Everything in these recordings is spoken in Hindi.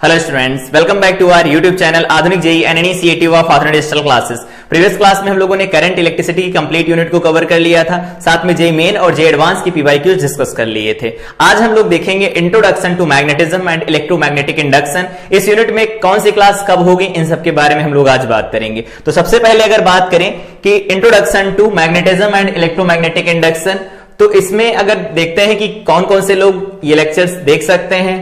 Hello students, welcome back to our YouTube channel Adhunik JEE and initiative of Adhunik digital classes. Previous class में हम लोगों ने करंट इलेक्ट्रिसिटी की कंप्लीट यूनिट को कवर कर लिया था, साथ में जेई मेन और जेई एडवांस की पीवाईक्यूज डिस्कस कर लिए थे। आज हम लोग देखेंगे introduction to magnetism and electromagnetic induction. इस यूनिट में कौन सी क्लास कब होगी, इन सब के बारे में हम लोग आज बात करेंगे। तो सबसे पहले अगर बात करें कि introduction to magnetism and electromagnetic induction, तो इसमें अगर देखते हैं कि कौन कौन से लोग ये लेक्चर्स देख सकते हैं,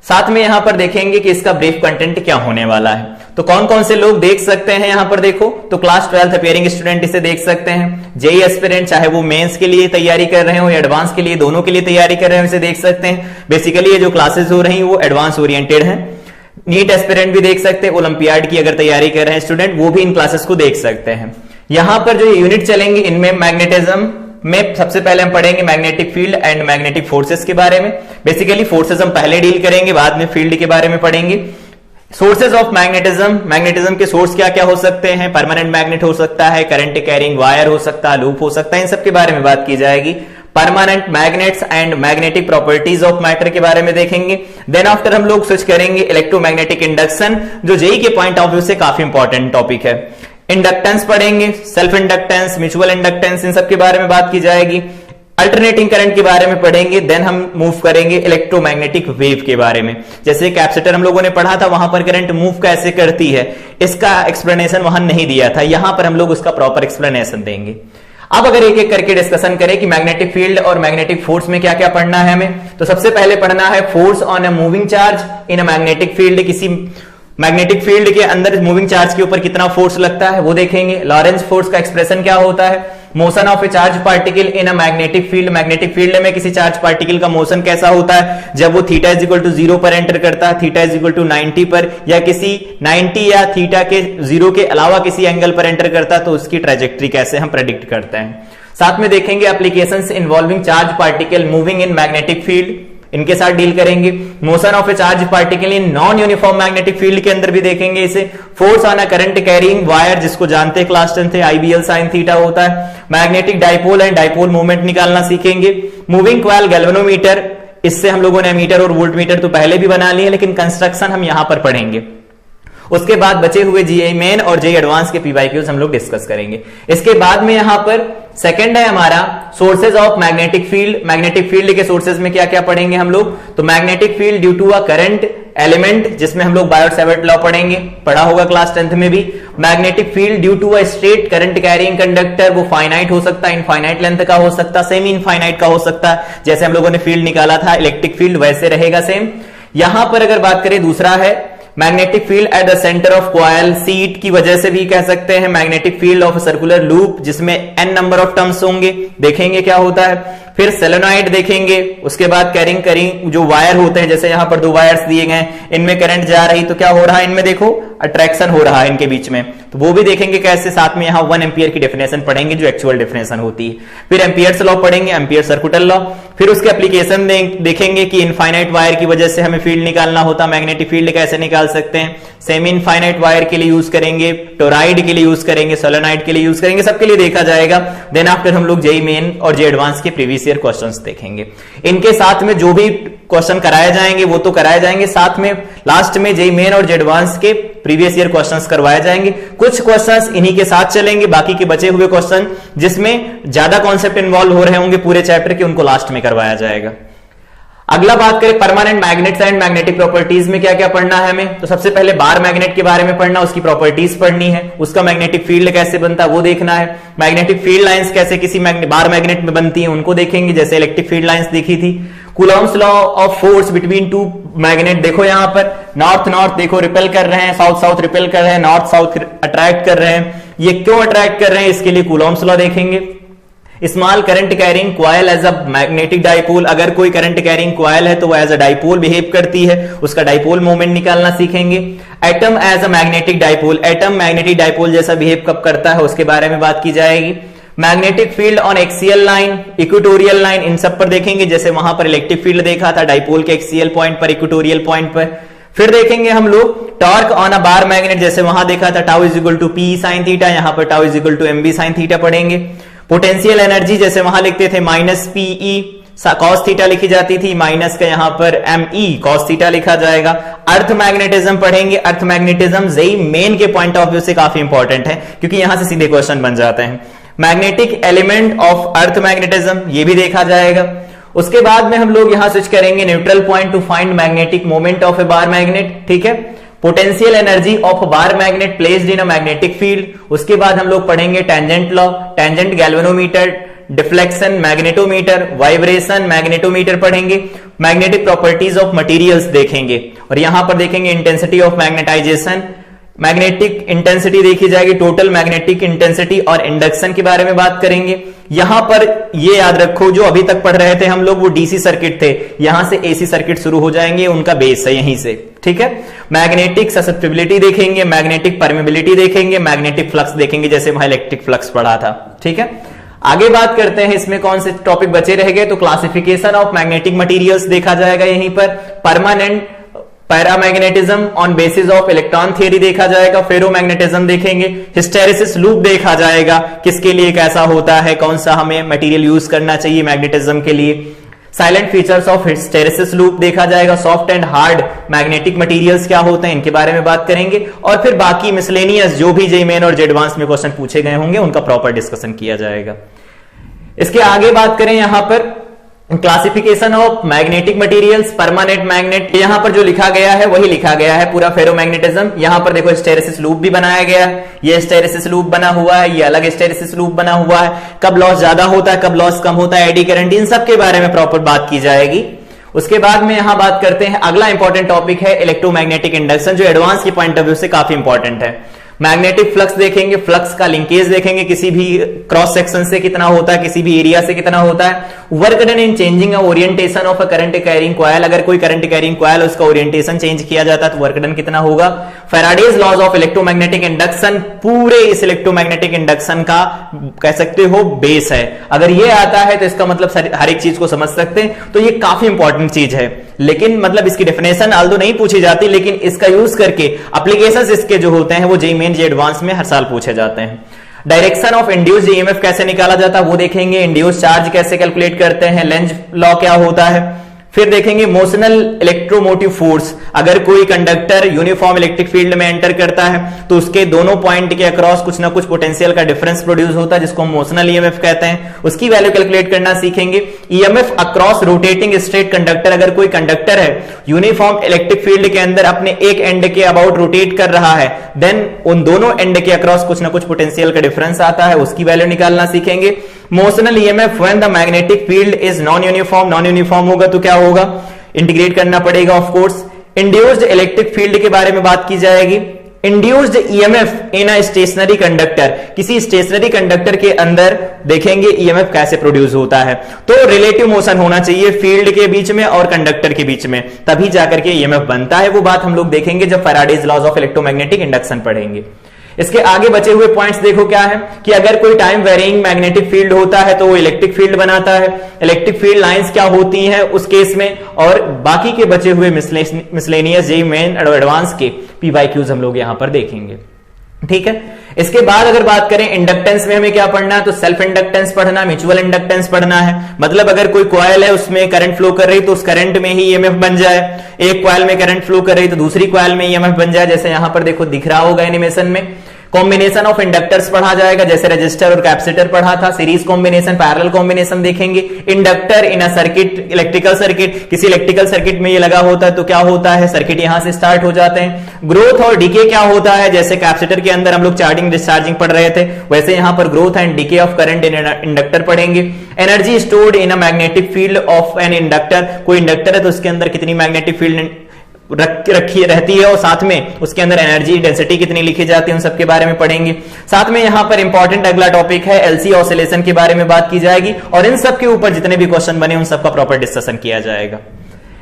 साथ में यहां पर देखेंगे कि इसका ब्रीफ कंटेंट क्या होने वाला है। तो कौन कौन से लोग देख सकते हैं यहां पर देखो, तो क्लास 12 अपियरिंग स्टूडेंट इसे देख सकते हैं। जेई एस्पिरेंट, चाहे वो मेंस के लिए तैयारी कर रहे हो या एडवांस के लिए, दोनों के लिए तैयारी कर रहे हो, इसे देख सकते हैं। बेसिकली ये जो क्लासेस हो रही है वो एडवांस ओरिएंटेड है। नीट एस्पिरेंट भी देख सकते हैं, ओलंपियाड की अगर तैयारी कर रहे हैं स्टूडेंट, वो भी इन क्लासेस को देख सकते हैं। यहां पर जो यूनिट चलेंगे इनमें मैग्नेटिज्म में सबसे पहले हम पढ़ेंगे magnetic field and magnetic forces के बारे में। बेसिकली फोर्सेस हम पहले डील करेंगे, बाद में फील्ड के बारे में पढ़ेंगे। सोर्सेज ऑफ मैग्नेटिज्म, मैग्नेटिज्म के सोर्स क्या क्या हो सकते हैं, परमानेंट मैग्नेट हो सकता है, करंट कैरिंग वायर हो सकता है, लूप हो सकता है, इन सब के बारे में बात की जाएगी। Permanent magnets and magnetic properties of matter के बारे में देखेंगे। देन आफ्टर हम लोग स्विच करेंगे इलेक्ट्रोमैग्नेटिक इंडक्शन, जो जेई के पॉइंट ऑफ व्यू से काफी इंपॉर्टेंट टॉपिक है। इंडक्टेंस पढ़ेंगे, सेल्फ इंडक्टेंस, म्यूचुअल इंडक्टेंस, इन सब के बारे में बात की जाएगी। अल्टरनेटिंग करंट के बारे में पढ़ेंगे। देन हम मूव करेंगे इलेक्ट्रोमैग्नेटिक वेव के बारे में। जैसे कैपेसिटर हम लोगों ने पढ़ा था, वहां पर करंट मूव कैसे करती है, इसका एक्सप्लेनेशन वहां नहीं दिया था, यहां पर हम लोग उसका प्रॉपर एक्सप्लेनेशन देंगे। अब अगर एक एक करके डिस्कशन करें कि मैग्नेटिक फील्ड और मैग्नेटिक फोर्स में क्या क्या पढ़ना है हमें, तो सबसे पहले पढ़ना है force on a moving charge in a magnetic field. किसी मैग्नेटिक फील्ड के अंदर मूविंग चार्ज के ऊपर कितना फोर्स लगता है वो देखेंगे। लॉरेंज फोर्स का एक्सप्रेशन क्या होता है, motion of A charge particle in a magnetic field. Magnetic field में किसी चार्ज पार्टिकल का मोशन कैसा होता है जब वो थीटा इज इक्वल टू 0 पर एंटर करता है, थीटा इज इक्वल टू 90 पर, या किसी 90 या थीटा के 0 के अलावा किसी एंगल पर एंटर करता है, तो उसकी ट्रेजेक्ट्री कैसे हम प्रेडिक्ट करते हैं। साथ में देखेंगे applications involving charge particle moving in magnetic field, इनके साथ डील करेंगे। Motion of A charge particle in non uniform magnetic field के अंदर भी देखेंगे इसे। Force on a current carrying wire, जिसको जानते हैं क्लास 10 थे, आईबीएल साइन थीटा होता है। Magnetic dipole and dipole movement निकालना सीखेंगे। मूविंग कॉइल गैल्वेनोमीटर, इससे हम लोगों ने मीटर और वोल्टमीटर तो पहले भी बना लिए, लेकिन कंस्ट्रक्शन हम यहां पर पढ़ेंगे। उसके बाद बचे हुए जेई मेन और जेई एडवांस के पीवाईक्यूज हम लोग डिस्कस करेंगे। इसके बाद में यहां पर सेकंड है हमारा sources of magnetic field. Magnetic field के सोर्सेज में क्या क्या पढ़ेंगे हम लोग, तो magnetic field due to a current element, जिसमें हम लोग बायोट-सैवर्ट लॉ पढ़ेंगे, पढ़ा होगा क्लास 10th में भी। Magnetic field due to a straight current carrying conductor, वो फाइनाइट हो सकता है, इनफाइनाइट लेंथ का हो सकता है, सेमी इनफाइनाइट का हो सकता है। जैसे हम लोगों ने फील्ड निकाला था इलेक्ट्रिक फील्ड, वैसे रहेगा सेम। यहां पर अगर बात करें, दूसरा है magnetic field at the centre of coil, seat की वजह से भी कह सकते हैं। Magnetic field of circular loop, जिसमें n नंबर ऑफ टर्म्स होंगे, देखेंगे क्या होता है। फिर सोलेनॉइड देखेंगे। उसके बाद कैरिंग जो वायर होते हैं, जैसे यहां पर 2 वायर्स दिए गए, इनमें करंट जा रही, तो क्या हो रहा है, इनमें देखो अट्रैक्शन हो रहा है इनके बीच में, तो वो भी देखेंगे कैसे। साथ में यहां 1 एम्पियर की डेफिनेशन पढ़ेंगे, जो एक्चुअल डेफिनेशन होती है। फिर एम्पियर्स लॉ पढ़ेंगे, एम्पियर सर्कुलर लॉ। फिर उसके एप्लीकेशन देखेंगे कि इनफाइनाइट वायर की वजह से हमें फील्ड निकालना होता, मैग्नेटिक फील्ड कैसे निकाल सकते हैं। सेमी इनफाइनाइट वायर के लिए यूज करेंगे, टोराइड के लिए यूज करेंगे, सोलेनॉइड के लिए यूज करेंगे, सबके लिए देखा जाएगा। देन आफ्टर हम लोग जेई मेन और जेई एडवांस के प्रीवियस ईयर क्वेश्चंस देखेंगे। इनके साथ में जो भी क्वेश्चन कराए जाएंगे वो तो कराए जाएंगे, साथ में लास्ट में जेई मेन और जेई एडवांस के प्रीवियस ईयर क्वेश्चंस करवाए जाएंगे। कुछ क्वेश्चंस इन्हीं के साथ चलेंगे, बाकी के बचे हुए क्वेश्चन जिसमें ज्यादा कॉन्सेप्ट इन्वॉल्व हो रहे होंगे पूरे चैप्टर के, उनको लास्ट में करवाया जाएगा। अगला बात करें permanent magnets and magnetic properties में क्या क्या पढ़ना है हमें, तो सबसे पहले बार मैग्नेट के बारे में पढ़ना, उसकी प्रॉपर्टीज पढ़नी है, उसका मैग्नेटिक फील्ड कैसे बनता है वो देखना है। मैग्नेटिक फील्ड लाइंस कैसे किसी बार मैग्नेट में बनती है उनको देखेंगे, जैसे इलेक्ट्रिक फील्ड लाइंस देखी थी। Coulomb's law of force between 2 magnet, देखो यहां पर नॉर्थ नॉर्थ देखो रिपेल कर रहे हैं, साउथ साउथ रिपेल कर रहे हैं, नॉर्थ साउथ अट्रैक्ट कर रहे हैं। ये क्यों अट्रैक्ट कर रहे हैं, इसके लिए कूलॉम्स लॉ देखेंगे। Small current carrying coil as a magnetic dipole, अगर कोई करंट कैरिंग कॉइल है तो वो एज अ डाइपोल बिहेव करती है, उसका डाइपोल मोमेंट निकालना सीखेंगे। Atom as a magnetic dipole, atom magnetic dipole जैसा बिहेव कब करता है उसके बारे में बात की जाएगी। Magnetic field on axial line, equatorial line, इन सब पर देखेंगे, जैसे वहां पर इलेक्ट्रिक फील्ड देखा था डाइपोल के एक्सियल पॉइंट पर, इक्वेटोरियल पॉइंट पर। फिर देखेंगे हम लोग torque on a bar magnet, जैसे वहां देखा था tau is equal to P sine theta, यहां पर tau is equal to M B sine theta पढ़ेंगे। पोटेंशियल एनर्जी, जैसे वहां लिखते थे माइनस पीई कॉस थीटा लिखी जाती थी, माइनस का यहां पर एम ई कॉस थीटा लिखा जाएगा। अर्थ मैग्नेटिज्म पढ़ेंगे। अर्थ मैग्नेटिज्म जेई मेन के पॉइंट ऑफ व्यू से काफी इंपॉर्टेंट है, क्योंकि यहां से सीधे क्वेश्चन बन जाते हैं। Magnetic element of earth magnetism, ये भी देखा जाएगा। उसके बाद में हम लोग यहां स्विच करेंगे neutral point two find magnetic moment of A bar magnet, ठीक है। Potential energy of bar magnet placed in a magnetic field. उसके बाद हम लोग पढ़ेंगे tangent law, tangent galvanometer, deflection magnetometer, vibration magnetometer पढ़ेंगे। मैग्नेटिक प्रॉपर्टीज ऑफ मटेरियल्स देखेंगे, और यहां पर देखेंगे intensity of magnetization, magnetic intensity देखी जाएगी, टोटल मैग्नेटिक इंटेंसिटी और इंडक्शन के बारे में बात करेंगे। यहां पर ये याद रखो, जो अभी तक पढ़ रहे थे हम लोग वो डीसी सर्किट थे, यहां से एसी सर्किट शुरू हो जाएंगे, उनका बेस है यहीं से, ठीक है। मैग्नेटिक ससेप्टिबिलिटी देखेंगे, मैग्नेटिक परमेबिलिटी देखेंगे, मैग्नेटिक फ्लक्स देखेंगे, जैसे वहां इलेक्ट्रिक फ्लक्स पढ़ा था, ठीक है। आगे बात करते हैं, इसमें कौन से टॉपिक बचे रह गए, तो क्लासिफिकेशन ऑफ मैग्नेटिक मटेरियल्स देखा जाएगा यहीं पर, permanent paramagnetism on basis of electron theory देखा जाएगा, फेरोमैग्नेटिज्म देखेंगे, हिस्टेरेसिस लूप देखा जाएगा, किसके लिए कैसा होता है, कौन सा हमें मटेरियल यूज करना चाहिए मैग्नेटिज्म के लिए, salient features of hysteresis loop देखा जाएगा, soft and hard magnetic materials क्या होते हैं इनके बारे में बात करेंगे, और फिर बाकी मिसलेनियस जो भी जेई मेन और जेई एडवांस में क्वेश्चन पूछे गए होंगे उनका प्रॉपर डिस्कशन किया जाएगा। इसके आगे बात करें यहां पर classification of magnetic materials, permanent magnet, यहां पर जो लिखा गया है वही लिखा गया है पूरा फेरोमैग्नेटिज्म। यहां पर देखो हिस्टेरेसिस लूप भी बनाया गया है, ये हिस्टेरेसिस लूप बना हुआ है, ये अलग हिस्टेरेसिस लूप बना हुआ है, कब लॉस ज्यादा होता है, कब लॉस कम होता है, एडी करंट, इन सब के बारे में प्रॉपर बात की जाएगी। उसके बाद में यहां बात करते हैं, अगला इंपॉर्टेंट टॉपिक है इलेक्ट्रोमैग्नेटिक इंडक्शन, जो एडवांस के पॉइंट ऑफ व्यू से काफी इंपॉर्टेंट है। मैग्नेटिक फ्लक्स देखेंगे, फ्लक्स का लिंकेज देखेंगे, किसी भी क्रॉस सेक्शन से कितना होता है, किसी भी एरिया से कितना होता है, work done in changing orientation of a current carrying coil, अगर कोई करंट कैरिंग कॉइल उसका ओरिएंटेशन चेंज किया जाता है तो वर्क डन कितना होगा, Faraday's laws of electromagnetic induction, पूरे इस इलेक्ट्रोमैग्नेटिक इंडक्शन का कह सकते हो बेस है। अगर ये आता है तो इसका मतलब हर एक चीज को समझ सकते हैं, तो ये काफी इंपॉर्टेंट चीज है। लेकिन मतलब इसकी डेफिनेशन आल्दो नहीं पूछी जाती, लेकिन इसका यूज करके एप्लीकेशंस इसके जो होते हैं वो जेई मेन जेई एडवांस में हर साल पूछे जाते हैं। डायरेक्शन ऑफ इंड्यूस्ड ईएमएफ कैसे निकाला जाता है वो देखेंगे, इंड्यूस्ड चार्ज कैसे कैलकुलेट करते हैं, लेंज लॉ क्या होता है, फिर देखेंगे मोशनल इलेक्ट्रोमोटिव फोर्स, अगर कोई कंडक्टर यूनिफॉर्म इलेक्ट्रिक फील्ड में एंटर करता है तो उसके दोनों पॉइंट के अक्रॉस कुछ ना कुछ पोटेंशियल का डिफरेंस प्रोड्यूस होता है, जिसको हम मोशनल ईएमएफ कहते हैं, उसकी वैल्यू कैलकुलेट करना सीखेंगे। EMF across rotating straight conductor, अगर कोई कंडक्टर है यूनिफॉर्म इलेक्ट्रिक फील्ड के अंदर अपने एक एंड के अबाउट रोटेट कर रहा है, देन उन दोनों एंड के अक्रॉस कुछ ना कुछ पोटेंशियल का डिफरेंस आता है, उसकी वैल्यू निकालना सीखेंगे। Motional EMF when the magnetic field is non uniform, non uniform होगा तो क्या होगा, इंटीग्रेट करना पड़ेगा of course. Induced electric field के बारे में बात की जाएगी। Induced EMF in a stationary conductor, किसी स्टेशनरी कंडक्टर के अंदर देखेंगे ईएमएफ कैसे प्रोड्यूस होता है, तो रिलेटिव मोशन होना चाहिए फील्ड के बीच में और कंडक्टर के बीच में, तभी जाकर के ईएमएफ बनता है। वो बात हम लोग देखेंगे जब Faraday's laws of electromagnetic induction पढ़ेंगे। इसके आगे बचे हुए पॉइंट्स देखो क्या है कि अगर कोई टाइम वेरिंग मैग्नेटिक फील्ड होता है तो वो इलेक्ट्रिक फील्ड बनाता है, इलेक्ट्रिक फील्ड लाइंस क्या होती हैं उस केस में, और बाकी के बचे हुए मिसलेनियस जेई मेन और एडवांस के पीवाईक्यूज हम लोग यहां पर देखेंगे, ठीक है। इसके बाद अगर बात करें इंडक्टेंस में हमें क्या पढ़ना है, तो सेल्फ इंडक्टेंस पढ़ना, म्यूचुअल इंडक्टेंस पढ़ना है। मतलब अगर कोई कॉइल है उसमें करंट फ्लो कर रही तो उस करंट में ही ईएमएफ बन जाए, एक कॉइल में करंट फ्लो कर रही तो दूसरी कॉइल में ईएमएफ बन जाए, जैसे यहां पर देखो दिख रहा होगा एनिमेशन में। कॉम्बिनेशन ऑफ इंडक्टर्स पढ़ा जाएगा, जैसे रेजिस्टर और कैपेसिटर पढ़ा था, सीरीज कॉम्बिनेशन, पैरेलल कॉम्बिनेशन देखेंगे। Inductor in a circuit, electrical circuit, किसी इलेक्ट्रिकल सर्किट में ये लगा होता है तो क्या होता है, सर्किट यहां से स्टार्ट हो जाते हैं। ग्रोथ और डीके क्या होता है, जैसे कैपेसिटर के अंदर हम लोग चार्जिंग डिस्चार्जिंग पढ़ रहे थे, वैसे यहां पर growth and decay of current in inductor पढ़ेंगे। Energy stored in a magnetic field of an inductor, कोई इंडक्टर है तो उसके अंदर कितनी मैग्नेटिक फील्ड रखी रहती है और साथ में उसके अंदर एनर्जी डेंसिटी कितनी लिखी जाती है, उन सब के बारे में पढ़ेंगे। साथ में यहां पर इंपॉर्टेंट अगला टॉपिक है एलसी ऑसिलेशन के बारे में बात की जाएगी, और इन सब के ऊपर जितने भी क्वेश्चन बने उन सबका प्रॉपर डिस्कशन किया जाएगा।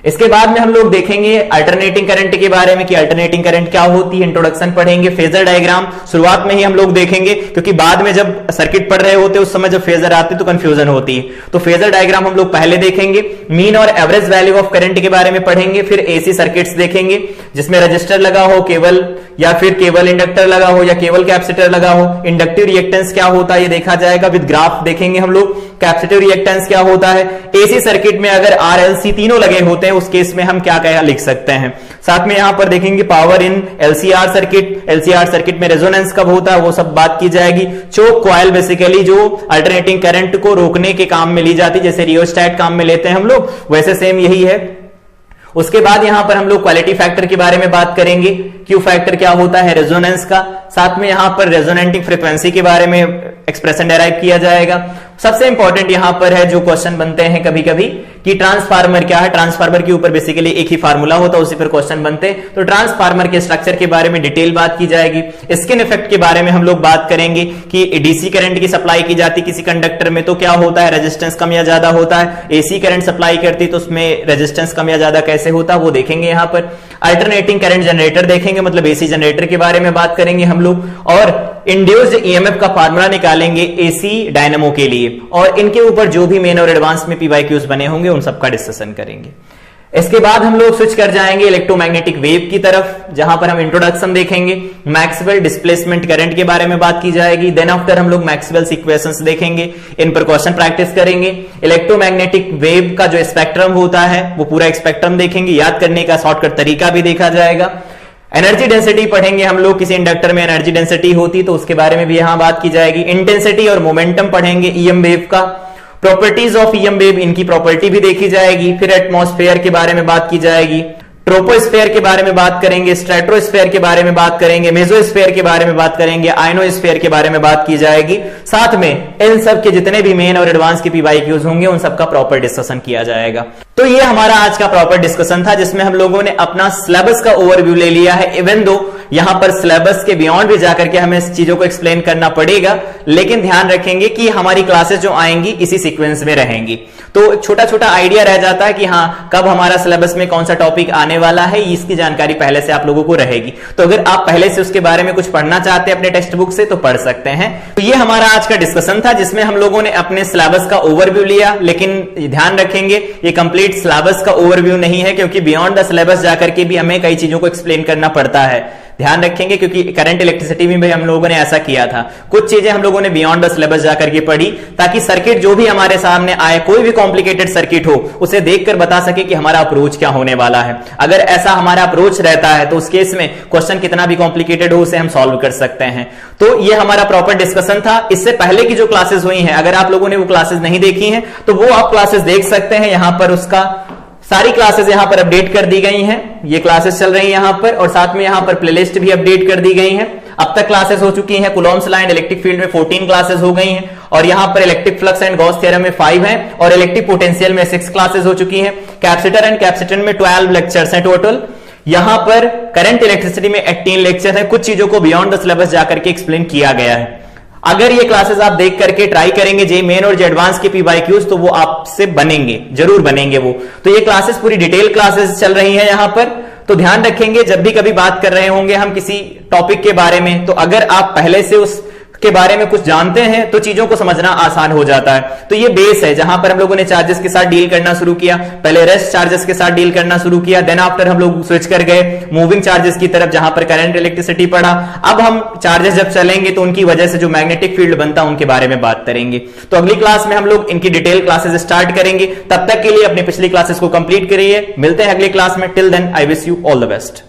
इसके बाद में हम लोग देखेंगे अल्टरनेटिंग करंट के बारे में कि अल्टरनेटिंग करंट क्या होती है, इंट्रोडक्शन पढ़ेंगे। फेजर डायग्राम शुरुआत में ही हम लोग देखेंगे, क्योंकि बाद में जब सर्किट पढ़ रहे होते उस समय जब फेजर आते तो कंफ्यूजन होती है, तो फेजर डायग्राम हम लोग पहले देखेंगे। मीन और एवरेज वैल्यू ऑफ करंट के बारे में पढ़ेंगे। फिर एसी सर्किट्स देखेंगे जिसमें रजिस्टर लगा हो केवल, या फिर केवल इंडक्टर लगा हो, या केवल कैपेसिटर लगा हो। इंडक्टिव रिएक्टेंस क्या होता है ये देखा जाएगा, विद ग्राफ देखेंगे हम लोग। कैपेसिटिव रिएक्टेंस क्या होता है। एसी सर्किट में अगर आरएलसी तीनों लगे होते हैं हैं उस केस में हम क्या क्या लिख सकते हैं। साथ में यहां पर देखेंगे power in LCR circuit, LCR circuit में रेजोनेंस कब होता है वो सब बात की जाएगी। चोक कॉइल बेसिकली जो अल्टरनेटिंग करंट को रोकने के काम में ली जाती है, जैसे रियोस्टैट काम में लेते हैं हम लोग, वैसे सेम यही है। उसके बाद यहां पर हम लोग क्वालिटी फैक्टर के बारे में बात करेंगे, क्यू फैक्टर क्या होता है रेजोनेंस का। साथ में यहां पर रेजोनेटिंग फ्रीक्वेंसी के बारे में एक्सप्रेशन डेराइव किया जाएगा। सबसे इंपॉर्टेंट यहां पर है जो क्वेश्चन बनते हैं कभी कभी कि ट्रांसफार्मर क्या है। ट्रांसफार्मर के ऊपर बेसिकली एक ही फार्मूला होता है, उसी पर क्वेश्चन बनते, तो ट्रांसफार्मर के स्ट्रक्चर के बारे में डिटेल बात की जाएगी। स्किन इफेक्ट के बारे में हम लोग बात करेंगे कि डीसी करंट की सप्लाई की जाती किसी कंडक्टर में तो क्या होता है, रेजिस्टेंस कम या ज्यादा होता है। एसी करंट सप्लाई करती तो उसमें रेजिस्टेंस कम या ज्यादा कैसे होता है वो देखेंगे यहां पर। अल्टरनेटिंग करंट जनरेटर देखेंगे, मतलब एसी जनरेटर के बारे में बात करेंगे हम लोग, और इंड्यूस्ड ईएमएफ का फार्मूला निकालेंगे एसी डायनामो के लिए, और इनके ऊपर जो भी मेन और एडवांस में पीवाईक्यूज बने होंगे उन सबका डिस्कशन करेंगे। इसके बाद हम लोग स्विच कर जाएंगे इलेक्ट्रोमैग्नेटिक वेव की तरफ, जहां पर हम इंट्रोडक्शन देखेंगे, मैक्सवेल डिस्प्लेसमेंट करंट के बारे में बात की जाएगी। देन आफ्टर हम लोग मैक्सवेल्स इक्वेशंस देखेंगे, इन पर क्वेश्चन प्रैक्टिस करेंगे। इलेक्ट्रोमैग्नेटिक वेव का जो स्पेक्ट्रम होता है वो पूरा स्पेक्ट्रम देखेंगे, याद करने का शॉर्टकट तरीका भी देखा जाएगा। एनर्जी डेंसिटी पढ़ेंगे हम लोग, किसी इंडक्टर में एनर्जी डेंसिटी होती तो उसके बारे में भी यहां बात की जाएगी। इंटेंसिटी और मोमेंटम पढ़ेंगे ईएम वेव का। प्रॉपर्टीज ऑफ ईएम वेव, इनकी प्रॉपर्टी भी देखी जाएगी। फिर एटमॉस्फेयर के बारे में बात की जाएगी, ट्रोपोस्फेयर के बारे में बात करेंगे, स्ट्रेटोस्फेयर के बारे में बात करेंगे, मेसोस्फेयर के बारे में बात करेंगे, आयनोस्फेयर के बारे में बात की जाएगी। साथ में इन सब के जितने भी मेन और एडवांस के पीवाईक्यूज होंगे उन सबका प्रॉपर डिस्कशन किया जाएगा। तो ये हमारा आज का प्रॉपर डिस्कशन था, जिसमें हम लोगों ने अपना सिलेबस का ओवरव्यू ले लिया है। इवन दो यहां पर सिलेबस के बियॉन्ड भी जाकर के हमें इस चीजों को एक्सप्लेन करना पड़ेगा, लेकिन ध्यान रखेंगे कि हमारी क्लासेस जो आएंगी इसी सीक्वेंस में रहेंगी, तो छोटा छोटा आइडिया रह जाता है कि हाँ कब हमारा सिलेबस में कौन सा टॉपिक आने वाला है, इसकी जानकारी पहले से आप लोगों को रहेगी। तो अगर आप पहले से उसके बारे में कुछ पढ़ना चाहते हैं अपने टेक्स्ट बुक से तो पढ़ सकते हैं। तो ये हमारा आज का डिस्कशन था, जिसमें हम लोगों ने अपने सिलेबस का ओवरव्यू लिया, लेकिन ध्यान रखेंगे ये कंप्लीट सिलेबस का ओवरव्यू नहीं है, क्योंकि बियॉन्ड द सिलेबस जाकर के भी हमें कई चीजों को एक्सप्लेन करना पड़ता है। ध्यान रखेंगे, क्योंकि करंट इलेक्ट्रिसिटी में भी हम लोगों ने ऐसा किया था, कुछ चीजें हम लोगों ने बियॉन्ड द सिलेबस जाकर के पढ़ी, ताकि सर्किट जो भी हमारे सामने आए, कोई भी कॉम्प्लिकेटेड सर्किट हो, उसे देखकर बता सके कि हमारा अप्रोच क्या होने वाला है। अगर ऐसा हमारा अप्रोच रहता है तो उस केस में क्वेश्चन कितना भी कॉम्प्लिकेटेड हो उसे हम सॉल्व कर सकते हैं। तो ये हमारा प्रॉपर डिस्कशन था। इससे पहले की जो क्लासेस हुई हैं, अगर आप लोगों ने वो क्लासेस नहीं देखी हैं तो वो आप क्लासेस देख सकते हैं। यहां पर उसका सारी क्लासेस यहां पर अपडेट कर दी गई हैं, ये क्लासेस चल रही हैं यहां पर, और साथ में यहां पर प्लेलिस्ट भी अपडेट कर दी गई हैं। अब तक क्लासेस हो चुकी हैं Coulomb's law and electric field में 14 क्लासेस हो गई हैं, और यहां पर electric flux and Gauss theorem में 5 हैं, और इलेक्ट्रिक पोटेंशियल में 6 क्लासेस हो चुकी हैं। कैपेसिटर एंड कैपेसिटेंस में 12 लेक्चर्स हैं टोटल। यहां पर करंट इलेक्ट्रिसिटी में 18 लेक्चर हैं। कुछ चीजों को बियॉन्ड द सिलेबस जाकर के एक्सप्लेन किया गया है। अगर ये क्लासेस आप देख करके ट्राई करेंगे जे मेन और जे एडवांस के पीवाईक्यूज, तो वो आपसे बनेंगे, जरूर बनेंगे वो। तो ये क्लासेस पूरी डिटेल क्लासेस चल रही हैं यहां पर, तो ध्यान रखेंगे जब भी कभी बात कर रहे होंगे हम किसी टॉपिक के बारे में, तो अगर आप पहले से उस के बारे में कुछ जानते हैं तो चीजों को समझना आसान हो जाता है। तो ये बेस है जहां पर हम लोगों ने चार्जेस के साथ डील करना शुरू किया। पहले रेस्ट चार्जेस के साथ डील करना शुरू किया, देन आफ्टर हम लोग स्विच कर गए मूविंग चार्जेस की तरफ, जहां पर करंट इलेक्ट्रिसिटी पढ़ा। अब हम चार्जेस जब चलेंगे तो उनकी वजह से जो मैग्नेटिक फील्ड बनता है उनके बारे में बात करेंगे। तो अगली क्लास में हम लोग इनकी डिटेल क्लासेस स्टार्ट करेंगे। तब तक के लिए अपनी पिछली क्लासेस को कंप्लीट करिए। मिलते हैं अगली क्लास में। Till then I wish you all the best.